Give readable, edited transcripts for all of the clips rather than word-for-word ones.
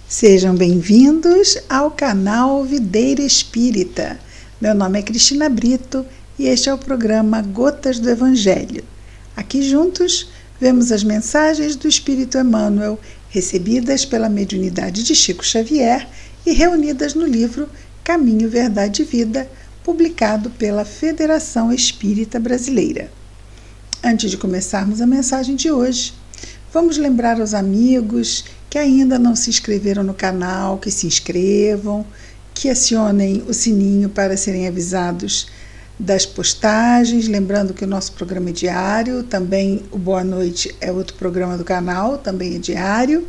Sejam bem-vindos ao canal Videira Espírita. Meu nome é Cristina Brito e este é o programa Gotas do Evangelho. Aqui juntos vemos as mensagens do Espírito Emmanuel recebidas pela mediunidade de Chico Xavier e reunidas no livro Caminho, Verdade e Vida, publicado pela Federação Espírita Brasileira. Antes de começarmos a mensagem de hoje, vamos lembrar aos amigos que ainda não se inscreveram no canal, que se inscrevam, que acionem o sininho para serem avisados das postagens, lembrando que o nosso programa é diário, também o Boa Noite é outro programa do canal, também é diário,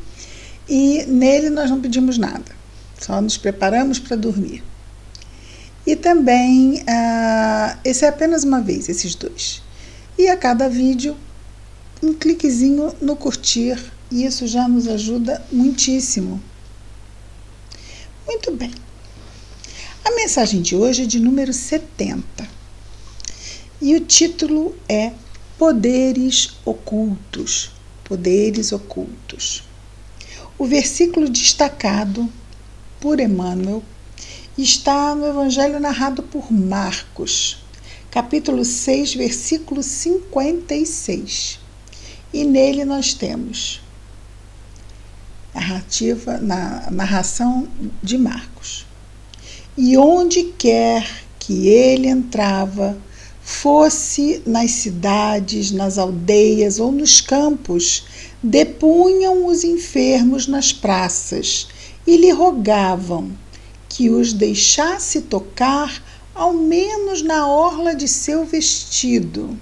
e nele nós não pedimos nada, só nos preparamos para dormir. E também, esse é apenas uma vez, esses dois. E a cada vídeo, um cliquezinho no curtir, e isso já nos ajuda muitíssimo. Muito bem. A mensagem de hoje é de número 70. E o título é Poderes Ocultos. Poderes Ocultos. O versículo destacado por Emmanuel está no Evangelho narrado por Marcos, capítulo 6, versículo 56. E nele nós temos na narração de Marcos. E onde quer que ele entrava, fosse nas cidades, nas aldeias ou nos campos, depunham os enfermos nas praças e lhe rogavam que os deixasse tocar ao menos na orla de seu vestido.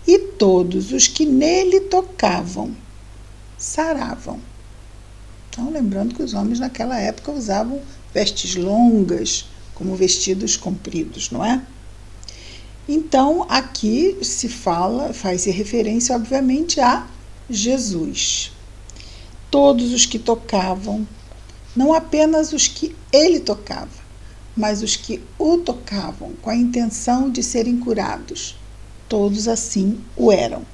E todos os que nele tocavam saravam. Então, lembrando que os homens naquela época usavam vestes longas, como vestidos compridos, não é? Então, aqui faz-se referência, obviamente, a Jesus. Todos os que tocavam, não apenas os que ele tocava, mas os que o tocavam com a intenção de serem curados, todos assim o eram.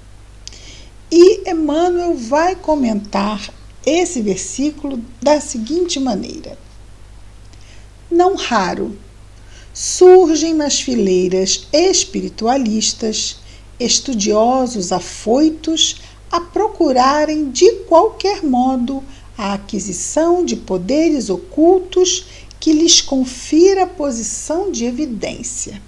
E Emmanuel vai comentar esse versículo da seguinte maneira: não raro surgem nas fileiras espiritualistas estudiosos afoitos a procurarem de qualquer modo a aquisição de poderes ocultos que lhes confira posição de evidência.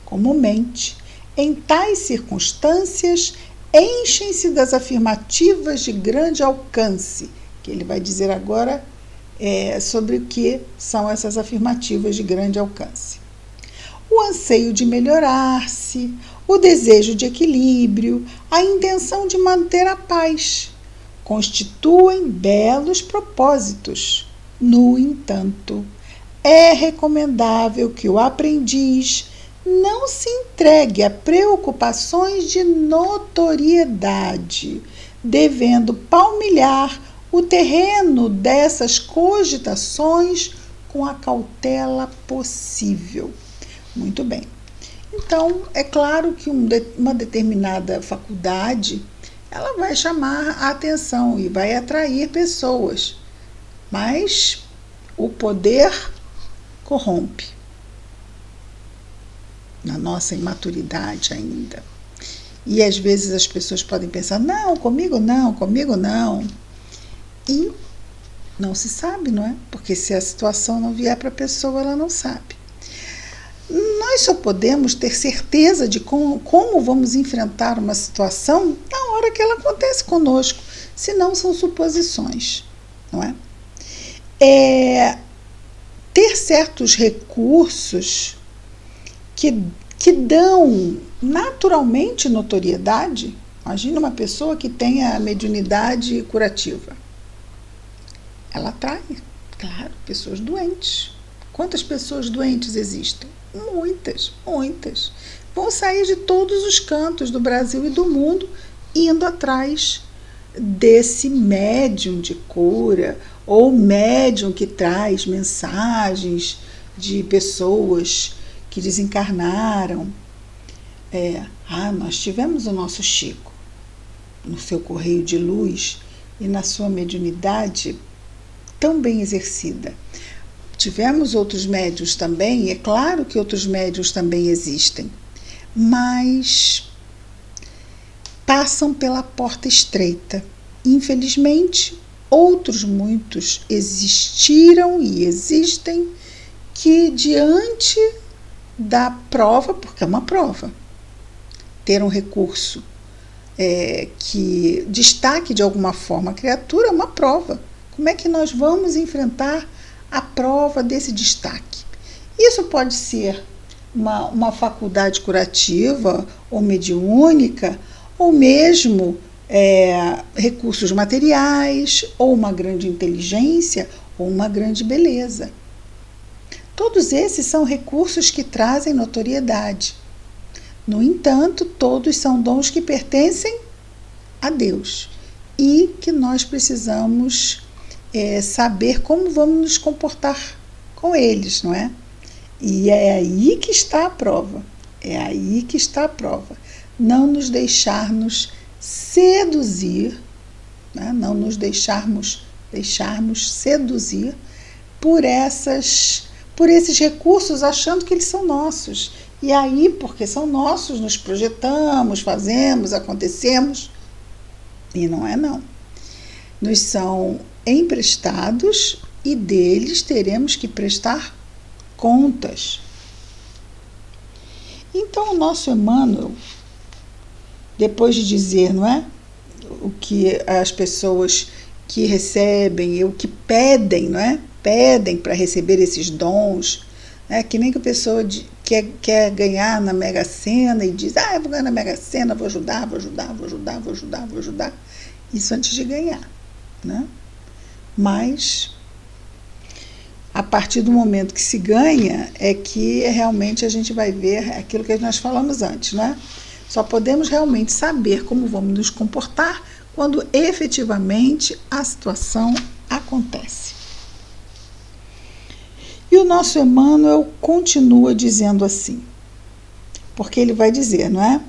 Comumente, em tais circunstâncias, enchem-se das afirmativas de grande alcance, que ele vai dizer agora sobre o que são essas afirmativas de grande alcance. O anseio de melhorar-se, o desejo de equilíbrio, a intenção de manter a paz, constituem belos propósitos. No entanto, é recomendável que o aprendiz não se entregue a preocupações de notoriedade, devendo palmilhar o terreno dessas cogitações com a cautela possível. Muito bem. Então, é claro que uma determinada faculdade, ela vai chamar a atenção e vai atrair pessoas, mas o poder corrompe. Na nossa imaturidade ainda. E às vezes as pessoas podem pensar, não, comigo não, comigo não. E não se sabe, não é? Porque se a situação não vier para a pessoa, ela não sabe. Nós só podemos ter certeza de como vamos enfrentar uma situação na hora que ela acontece conosco, senão são suposições, não é? Ter certos recursos que dão naturalmente notoriedade. Imagina uma pessoa que tem a mediunidade curativa. Ela atrai, claro, pessoas doentes. Quantas pessoas doentes existem? Muitas, muitas. Vão sair de todos os cantos do Brasil e do mundo indo atrás desse médium de cura ou médium que traz mensagens de pessoas que desencarnaram. Nós tivemos o nosso Chico no seu correio de luz e na sua mediunidade tão bem exercida. Tivemos outros médiuns também, é claro que outros médiuns também existem, mas passam pela porta estreita. Infelizmente, outros muitos existiram e existem que, diante da prova, porque é uma prova, ter um recurso que destaque de alguma forma a criatura é uma prova. Como é que nós vamos enfrentar a prova desse destaque? Isso pode ser uma faculdade curativa ou mediúnica, ou mesmo recursos materiais, ou uma grande inteligência, ou uma grande beleza. Todos esses são recursos que trazem notoriedade. No entanto, todos são dons que pertencem a Deus e que nós precisamos saber como vamos nos comportar com eles, não é? E é aí que está a prova. É aí que está a prova. Não nos deixarmos seduzir, né? Não nos deixarmos seduzir por esses recursos, achando que eles são nossos. E aí, porque são nossos, nos projetamos, fazemos, acontecemos. E não é não. Nos são emprestados e deles teremos que prestar contas. Então, o nosso Emmanuel, depois de dizer, não é? O que as pessoas que recebem, o que pedem, não é? Pedem para receber esses dons, que nem que a pessoa quer ganhar na Mega Sena e diz, eu vou ganhar na Mega Sena, vou ajudar. Isso antes de ganhar, né? Mas, a partir do momento que se ganha, é que realmente a gente vai ver aquilo que nós falamos antes, né? Só podemos realmente saber como vamos nos comportar quando efetivamente a situação acontece. E o nosso Emmanuel continua dizendo assim, porque ele vai dizer, não é?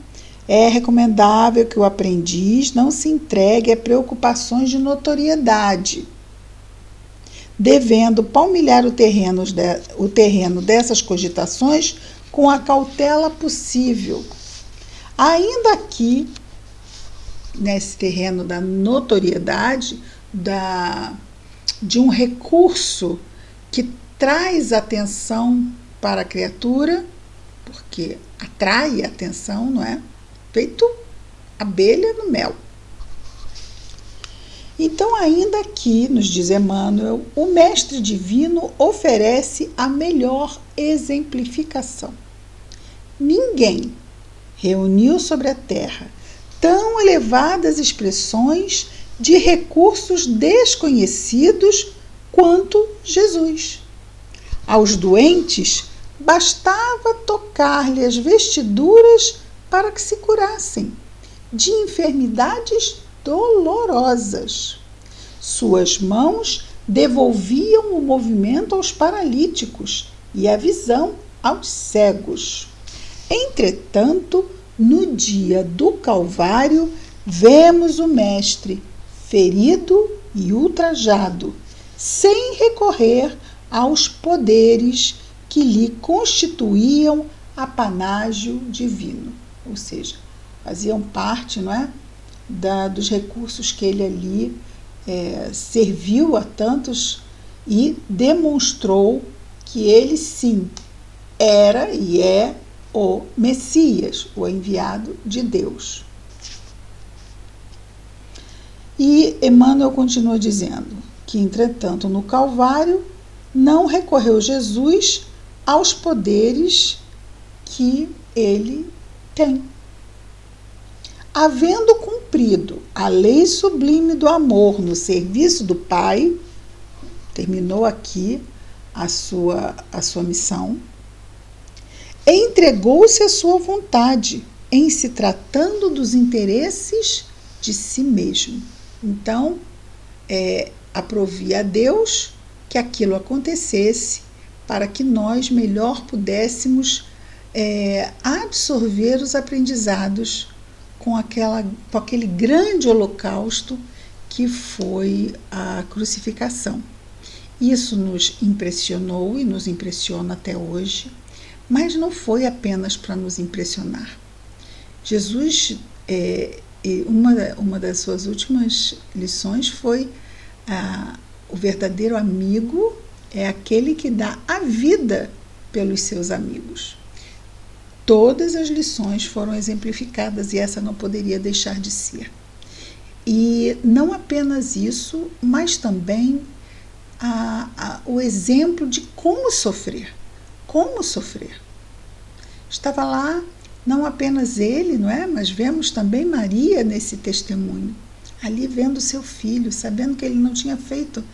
É recomendável que o aprendiz não se entregue a preocupações de notoriedade, devendo palmilhar o terreno dessas cogitações com a cautela possível. Ainda aqui, nesse terreno da notoriedade, de um recurso que traz atenção para a criatura, porque atrai a atenção, não é? Feito abelha no mel. Então, ainda aqui, nos diz Emmanuel, o Mestre Divino oferece a melhor exemplificação. Ninguém reuniu sobre a terra tão elevadas expressões de recursos desconhecidos quanto Jesus. Aos doentes, bastava tocar-lhe as vestiduras para que se curassem de enfermidades dolorosas. Suas mãos devolviam o movimento aos paralíticos e a visão aos cegos. Entretanto, no dia do Calvário, vemos o Mestre ferido e ultrajado, sem recorrer aos poderes que lhe constituíam apanágio divino. Ou seja, faziam parte, não é, dos recursos que ele ali serviu a tantos e demonstrou que ele sim era e é o Messias, o enviado de Deus. E Emmanuel continua dizendo que, entretanto, no Calvário, não recorreu Jesus aos poderes que ele tem. Havendo cumprido a lei sublime do amor no serviço do Pai, terminou aqui a sua missão, entregou-se à sua vontade, em se tratando dos interesses de si mesmo. Então, aprovia a Deus que aquilo acontecesse para que nós melhor pudéssemos absorver os aprendizados com aquele grande holocausto que foi a crucificação. Isso nos impressionou e nos impressiona até hoje, mas não foi apenas para nos impressionar. Jesus, uma das suas últimas lições foi o verdadeiro amigo é aquele que dá a vida pelos seus amigos. Todas as lições foram exemplificadas e essa não poderia deixar de ser. E não apenas isso, mas também o exemplo de como sofrer. Como sofrer. Estava lá não apenas ele, não é? Mas vemos também Maria nesse testemunho. Ali vendo seu filho, sabendo que ele não tinha feito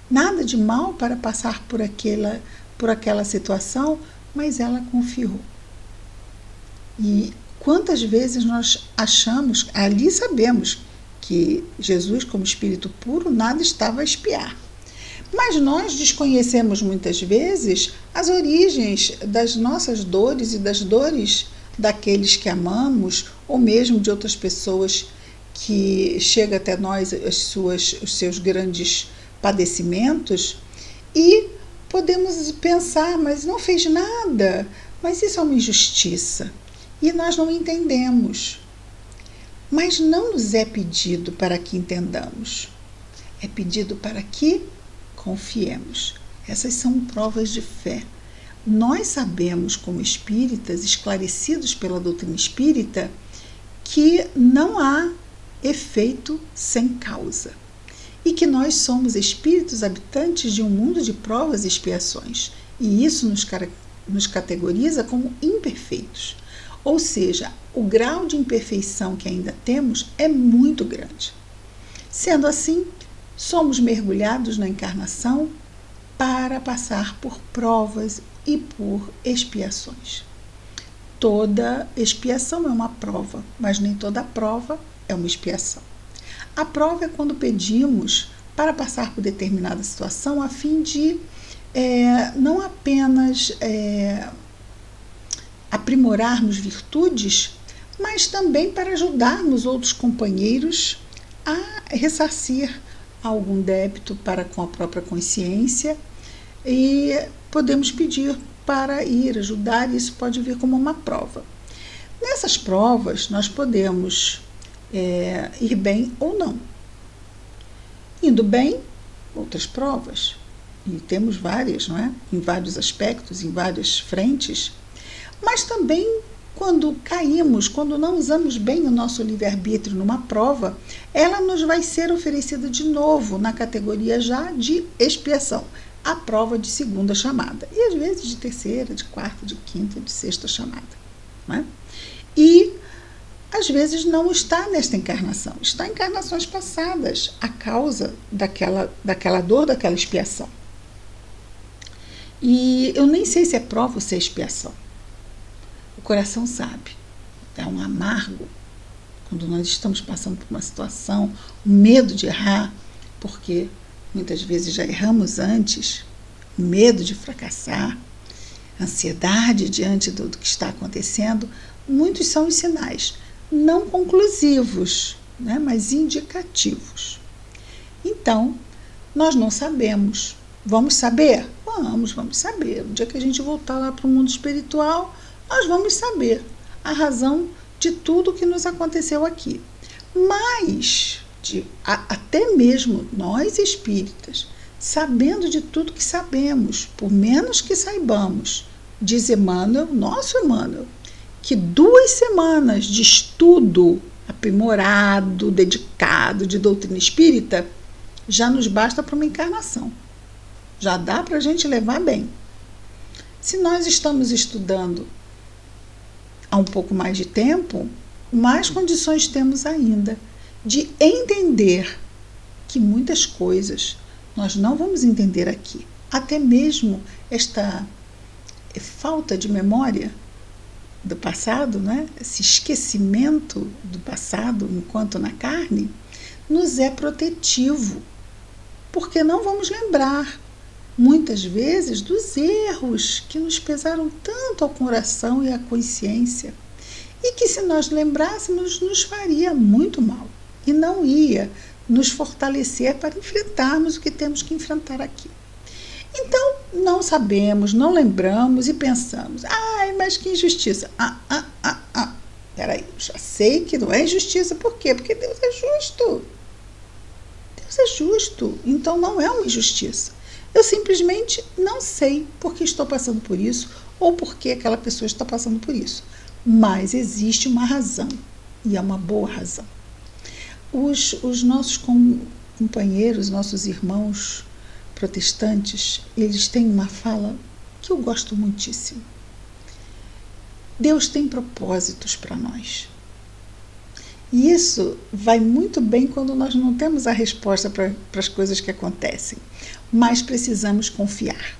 nada de mal para passar por aquela situação, mas ela confiou. E quantas vezes nós achamos, ali sabemos que Jesus, como Espírito puro, nada estava a espiar. Mas nós desconhecemos muitas vezes as origens das nossas dores e das dores daqueles que amamos, ou mesmo de outras pessoas que chegam até nós os seus grandes padecimentos, e podemos pensar, mas não fez nada, mas isso é uma injustiça. E nós não entendemos. Mas não nos é pedido para que entendamos. É pedido para que confiemos. Essas são provas de fé. Nós sabemos, como espíritas, esclarecidos pela doutrina espírita, que não há efeito sem causa. E que nós somos espíritos habitantes de um mundo de provas e expiações. E isso nos categoriza como imperfeitos. Ou seja, o grau de imperfeição que ainda temos é muito grande. Sendo assim, somos mergulhados na encarnação para passar por provas e por expiações. Toda expiação é uma prova, mas nem toda prova é uma expiação. A prova é quando pedimos para passar por determinada situação a fim de não apenas aprimorarmos virtudes, mas também para ajudarmos outros companheiros a ressarcir algum débito para com a própria consciência, e podemos pedir para ir ajudar, isso pode vir como uma prova. Nessas provas nós podemos ir bem ou não. Indo bem, outras provas, e temos várias, não é? Em vários aspectos, em várias frentes, mas também quando caímos, quando não usamos bem o nosso livre-arbítrio numa prova, ela nos vai ser oferecida de novo na categoria já de expiação, a prova de segunda chamada, e às vezes de terceira, de quarta, de quinta, de sexta chamada, não é? E às vezes não está nesta encarnação, está em encarnações passadas, a causa daquela dor, daquela expiação. E eu nem sei se é prova ou se é expiação. O coração sabe, é um amargo quando nós estamos passando por uma situação, o medo de errar, porque muitas vezes já erramos antes, medo de fracassar, ansiedade diante do que está acontecendo. Muitos são os sinais, não conclusivos, né, mas indicativos. Então, nós não sabemos. Vamos saber? Vamos saber. O dia que a gente voltar lá para o mundo espiritual, nós vamos saber a razão de tudo que nos aconteceu aqui. Mas, até mesmo nós espíritas, sabendo de tudo que sabemos, por menos que saibamos, diz Emmanuel, nosso Emmanuel, que 2 semanas de estudo aprimorado, dedicado de doutrina espírita, já nos basta para uma encarnação. Já dá para a gente levar bem. Se nós estamos estudando há um pouco mais de tempo, mais condições temos ainda de entender que muitas coisas nós não vamos entender aqui. Até mesmo esta falta de memória do passado, né? Esse esquecimento do passado enquanto na carne, nos é protetivo, porque não vamos lembrar muitas vezes dos erros que nos pesaram tanto ao coração e à consciência, e que se nós lembrássemos nos faria muito mal e não ia nos fortalecer para enfrentarmos o que temos que enfrentar aqui. Então, não sabemos, não lembramos e pensamos, ai, mas que injustiça. Peraí, eu já sei que não é injustiça, por quê? Porque Deus é justo. Deus é justo, então não é uma injustiça. Eu simplesmente não sei por que estou passando por isso ou por que aquela pessoa está passando por isso. Mas existe uma razão, e é uma boa razão. Os nossos companheiros, nossos irmãos protestantes, eles têm uma fala que eu gosto muitíssimo. Deus tem propósitos para nós. E isso vai muito bem quando nós não temos a resposta para as coisas que acontecem, mas precisamos confiar.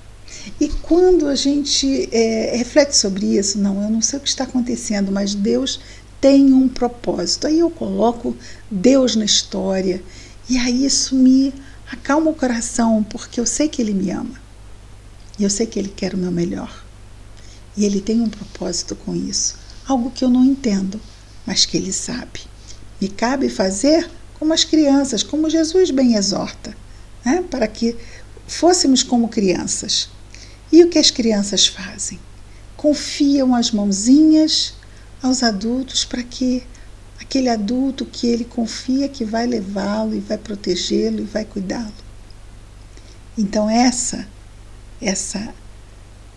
E quando a gente reflete sobre isso, eu não sei o que está acontecendo, mas Deus tem um propósito. Aí eu coloco Deus na história e aí isso me acalma o coração, porque eu sei que Ele me ama. E eu sei que Ele quer o meu melhor. E Ele tem um propósito com isso. Algo que eu não entendo, mas que Ele sabe. Me cabe fazer como as crianças, como Jesus bem exorta, né? Para que fôssemos como crianças. E o que as crianças fazem? Confiam as mãozinhas aos adultos para que aquele adulto que ele confia que vai levá-lo e vai protegê-lo e vai cuidá-lo. Então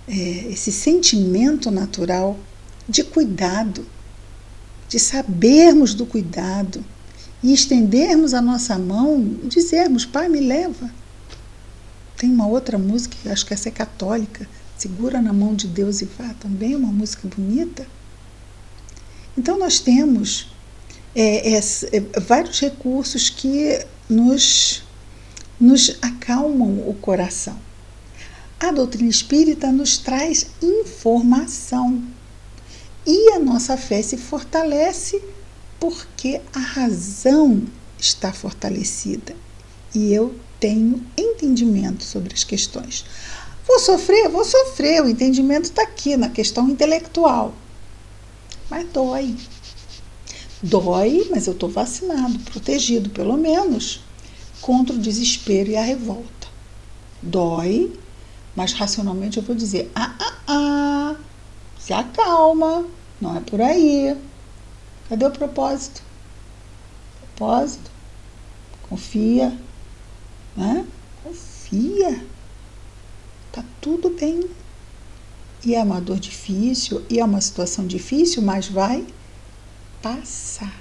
esse sentimento natural de cuidado, de sabermos do cuidado e estendermos a nossa mão e dizermos, Pai, me leva. Tem uma outra música, acho que essa é católica, Segura na Mão de Deus e Vá, também é uma música bonita. Então nós temos vários recursos que nos acalmam o coração. A doutrina espírita nos traz informação e a nossa fé se fortalece porque a razão está fortalecida e eu tenho entendimento sobre as questões. Vou sofrer, o entendimento está aqui na questão intelectual, mas dói. Dói, mas eu estou vacinado, protegido pelo menos contra o desespero e a revolta. Dói, mas racionalmente eu vou dizer, se acalma, não é por aí. Cadê o propósito? Propósito, confia, né? Confia, tá tudo bem. E é uma dor difícil, e é uma situação difícil, mas vai passar.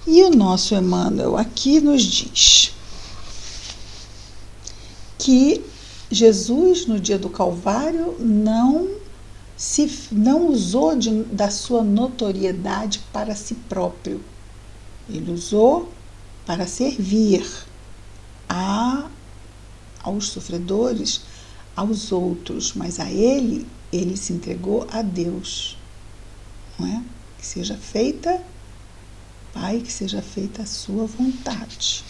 E o nosso Emmanuel aqui nos diz que Jesus, no dia do Calvário, não usou da sua notoriedade para si próprio. Ele usou para servir aos sofredores, aos outros, mas a ele se entregou a Deus. Não é? Que seja feita, Pai, que seja feita a sua vontade.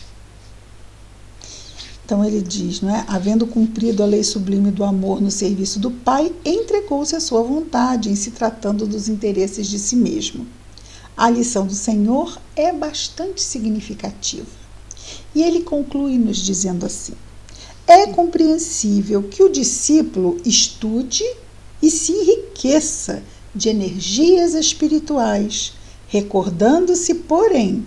Então ele diz, não é? Havendo cumprido a lei sublime do amor no serviço do Pai, entregou-se à sua vontade, em se tratando dos interesses de si mesmo. A lição do Senhor é bastante significativa. E ele conclui nos dizendo assim: é compreensível que o discípulo estude e se enriqueça de energias espirituais, recordando-se, porém,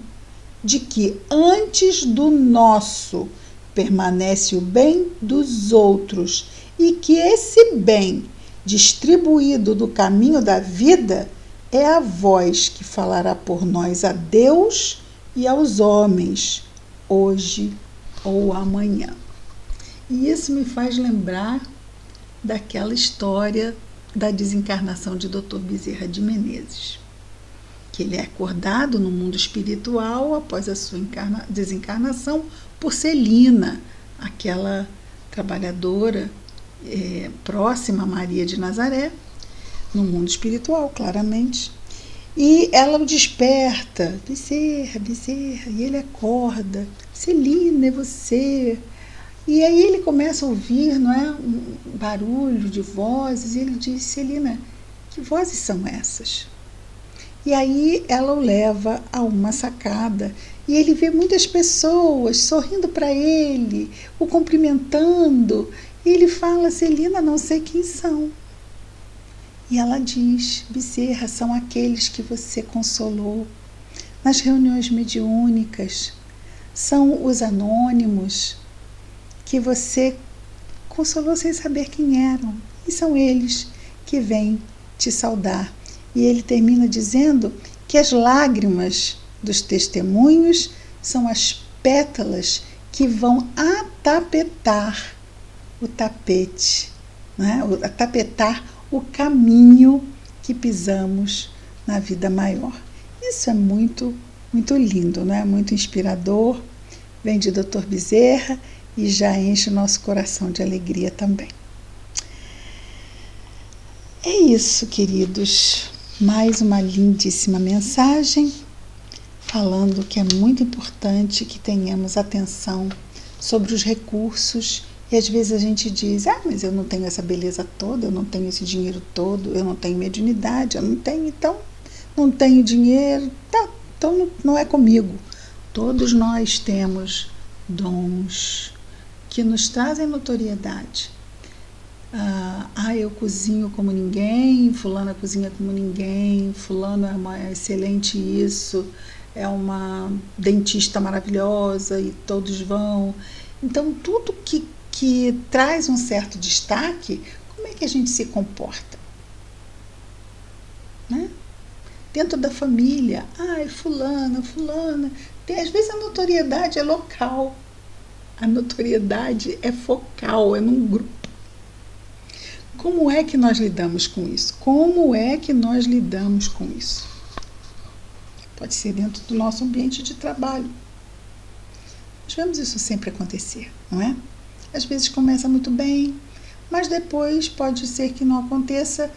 de que antes do nosso permanece o bem dos outros e que esse bem, distribuído do caminho da vida, é a voz que falará por nós a Deus e aos homens, hoje ou amanhã. E isso me faz lembrar daquela história da desencarnação de Dr. Bezerra de Menezes, que ele é acordado no mundo espiritual após a sua desencarnação por Celina, aquela trabalhadora próxima a Maria de Nazaré, no mundo espiritual, claramente. E ela o desperta, Bezerra, Bezerra, e ele acorda, Celina, é você? E aí ele começa a ouvir, não é, um barulho de vozes, e ele diz, Celina, que vozes são essas? E aí ela o leva a uma sacada e ele vê muitas pessoas sorrindo para ele, o cumprimentando. E ele fala: Celina, não sei quem são. E ela diz: Bezerra, são aqueles que você consolou nas reuniões mediúnicas, são os anônimos que você consolou sem saber quem eram. E são eles que vêm te saudar. E ele termina dizendo que as lágrimas dos testemunhos são as pétalas que vão atapetar o tapete, né? Atapetar o caminho que pisamos na vida maior. Isso é muito, muito lindo, né? Muito inspirador. Vem de Dr. Bezerra e já enche o nosso coração de alegria também. É isso, queridos. Mais uma lindíssima mensagem falando que é muito importante que tenhamos atenção sobre os recursos. E às vezes a gente diz: mas eu não tenho essa beleza toda, eu não tenho esse dinheiro todo, eu não tenho mediunidade, eu não tenho, então não tenho dinheiro, então não é comigo. Todos nós temos dons que nos trazem notoriedade. Eu cozinho como ninguém, fulana cozinha como ninguém, fulano é uma excelente isso, é uma dentista maravilhosa e todos vão. Então, tudo que traz um certo destaque, como é que a gente se comporta? Né? Dentro da família, fulana. Às vezes a notoriedade é local, a notoriedade é focal, é num grupo. Como é que nós lidamos com isso? Pode ser dentro do nosso ambiente de trabalho. Nós vemos isso sempre acontecer, não é? Às vezes começa muito bem, mas depois pode ser que não aconteça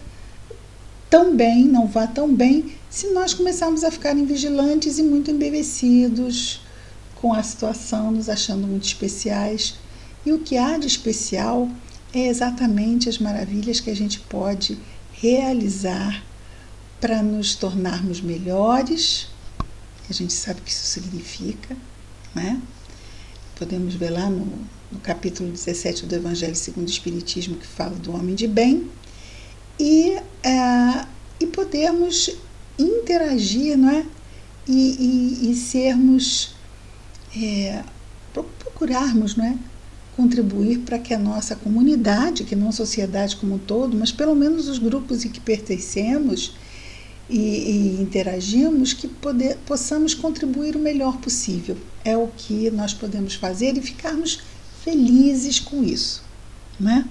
tão bem, não vá tão bem, se nós começarmos a ficar vigilantes e muito embevecidos com a situação, nos achando muito especiais. E o que há de especial é exatamente as maravilhas que a gente pode realizar para nos tornarmos melhores. A gente sabe o que isso significa, né? Podemos ver lá no capítulo 17 do Evangelho segundo o Espiritismo, que fala do homem de bem, e podermos interagir, não é? E sermos, procurarmos, não é? Contribuir para que a nossa comunidade, que não a sociedade como um todo, mas pelo menos os grupos em que pertencemos e interagimos, que possamos contribuir o melhor possível. É o que nós podemos fazer e ficarmos felizes com isso, não é?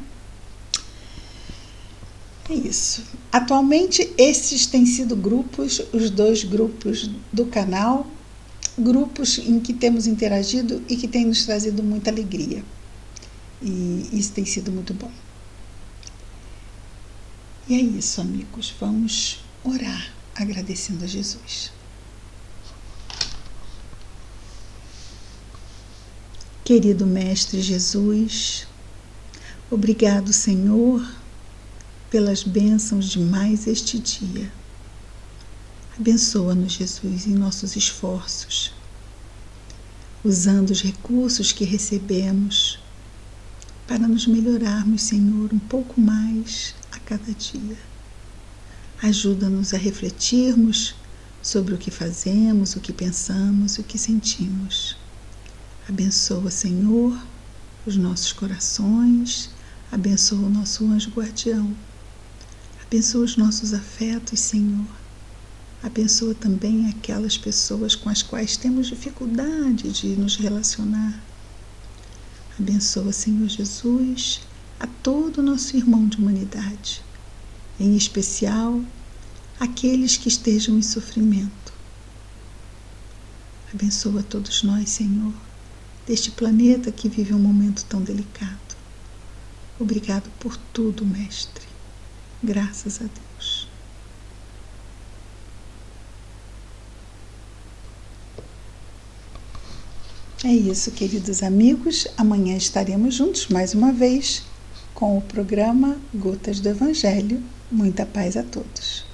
É isso. Atualmente, esses têm sido os 2 grupos do canal, grupos em que temos interagido e que têm nos trazido muita alegria. E isso tem sido muito bom. E é isso, amigos. Vamos orar agradecendo a Jesus. Querido Mestre Jesus, obrigado, Senhor, pelas bênçãos de mais este dia. Abençoa-nos, Jesus, em nossos esforços, usando os recursos que recebemos para nos melhorarmos, Senhor, um pouco mais a cada dia. Ajuda-nos a refletirmos sobre o que fazemos, o que pensamos e o que sentimos. Abençoa, Senhor, os nossos corações, abençoa o nosso anjo guardião, abençoa os nossos afetos, Senhor. Abençoa também aquelas pessoas com as quais temos dificuldade de nos relacionar. Abençoa, Senhor Jesus, a todo o nosso irmão de humanidade, em especial aqueles que estejam em sofrimento. Abençoa todos nós, Senhor, deste planeta que vive um momento tão delicado. Obrigado por tudo, Mestre. Graças a Deus. É isso, queridos amigos. Amanhã estaremos juntos mais uma vez com o programa Gotas do Evangelho. Muita paz a todos.